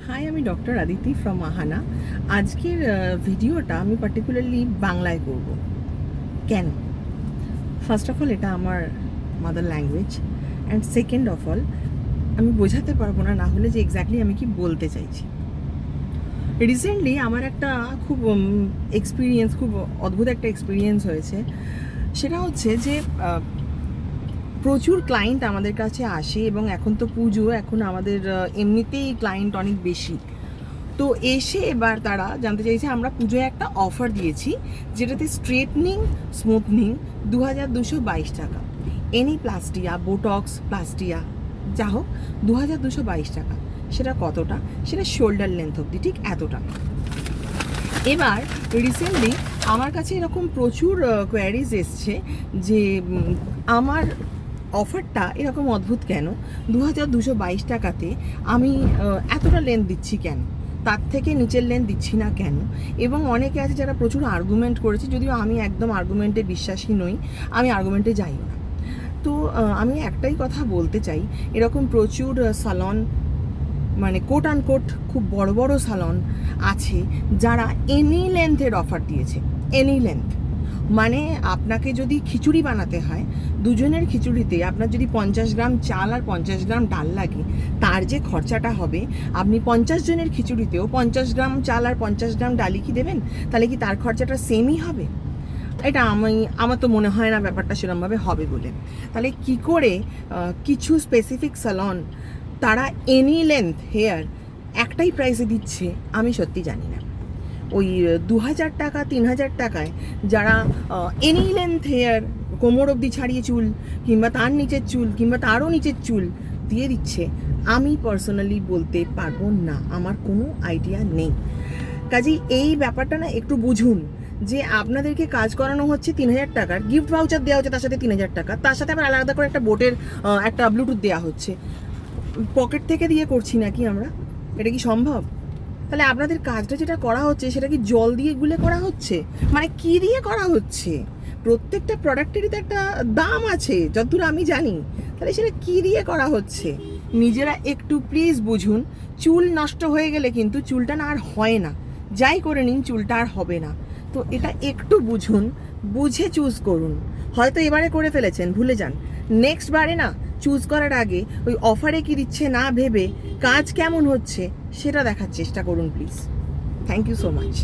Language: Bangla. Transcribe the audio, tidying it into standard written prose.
হাই, আমি ডক্টর আদিতি ফ্রম আহানা। আজকের ভিডিওটা আমি পার্টিকুলারলি বাংলায় করব। কেন? ফার্স্ট অফ অল, এটা আমার mother language, and second of all, আমি বোঝাতে পারবো না না হলে যে এক্স্যাক্টলি আমি কি বলতে চাইছি। রিসেন্টলি আমার একটা খুব এক্সপিরিয়েন্স, খুব অদ্ভুত একটা এক্সপিরিয়েন্স হয়েছে। সেটা হচ্ছে যে প্রচুর ক্লায়েন্ট আমাদের কাছে আসে, এবং এখন তো পুজো, এখন আমাদের এমনিতেই ক্লায়েন্ট অনেক বেশি। তো এসে এবার তারা জানতে চাইছে, আমরা পুজোয় একটা অফার দিয়েছি যেটাতে স্ট্রেটনিং, স্মুথনিং 2222 টাকা, এনি প্লাস্টিয়া, বোটক্স, প্লাস্টিয়া, যা হোক 2222 টাকা। সেটা কতটা? সেটা শোল্ডার লেন্থ অবধি, ঠিক এতটা। এবার রিসেন্টলি আমার কাছে এরকম প্রচুর কোয়ারিজ এসছে যে আমার অফারটা এরকম অদ্ভুত কেন, 2222 টাকাতে আমি এতটা লেন্থ দিচ্ছি কেন, তার থেকে নিচের লেন্থ দিচ্ছি না কেন। এবং অনেকে আছে যারা প্রচুর আর্গুমেন্ট করেছে, যদিও আমি একদম আর্গুমেন্টে বিশ্বাসী নই, আমি আর্গুমেন্টে যাইও না। তো আমি একটাই কথা বলতে চাই, এরকম প্রচুর সালন, মানে কোট অ্যান্ড কোট খুব বড় বড় সালন আছে যারা এনি লেন্থের অফার দিয়েছে। এনি লেন্থ মানে আপনাকে যদি খিচুড়ি বানাতে হয়, দুজনের খিচুড়িতে আপনার যদি 50 গ্রাম চাল আর 50 গ্রাম ডাল লাগে, তার যে খরচাটা হবে, আপনি 50 জনের খিচুড়িতেও 50 গ্রাম চাল আর 50 গ্রাম ডালি কি দেবেন? তাহলে কি তার খরচাটা সেমই হবে? এটা আমার তো মনে হয় না ব্যাপারটা সেরকমভাবে হবে বলে। তাহলে কি করে কিছু স্পেসিফিক সালন তারা এনি লেন্থ হেয়ার একটাই প্রাইসে দিচ্ছে, আমি সত্যি জানি না। ওই 2000 টাকা 3000 টাকায় যারা এনি লেন্থ হেয়ার, কোমর অবধি ছাড়িয়ে চুল, কিংবা তার নিচের চুল, কিংবা তারও নিচের চুল দিয়ে দিচ্ছে, আমি পার্সোনালি বলতে পারবো না, আমার কোনো আইডিয়া নেই। কাজেই এই ব্যাপারটা না একটু বুঝুন, যে আপনাদেরকে কাজ করানো হচ্ছে 3000 টাকার, গিফট ভাউচার দেওয়া হচ্ছে তার সাথে 3000 টাকা, তার সাথে আবার আলাদা করে একটা বোটের একটা ব্লুটুথ দেওয়া হচ্ছে। পকেট থেকে দিয়ে করছি নাকি আমরা? এটা কি সম্ভব? তাহলে আপনাদের কাজটা যেটা করা হচ্ছে সেটা কি জল দিয়ে গুলে করা হচ্ছে? মানে কি দিয়ে করা হচ্ছে? প্রত্যেকটা প্রোডাক্টেরই তো একটা দাম আছে যতদূর আমি জানি। তাহলে সেটা কি দিয়ে করা হচ্ছে? নিজেরা একটু প্লিজ বুঝুন। চুল নষ্ট হয়ে গেলে কিন্তু চুলটা না আর হয় না, যাই করে নিন চুলটা আর হবে না। তো এটা একটু বুঝুন, বুঝে চুজ করুন। হয়তো এবারে করে ফেলেছেন, ভুলে যান। নেক্সট বারে না, চুজ করার আগে ওই অফারে কি দিচ্ছে না ভেবে কাজ কেমন হচ্ছে সেটা দেখার চেষ্টা করুন please. Thank you so much.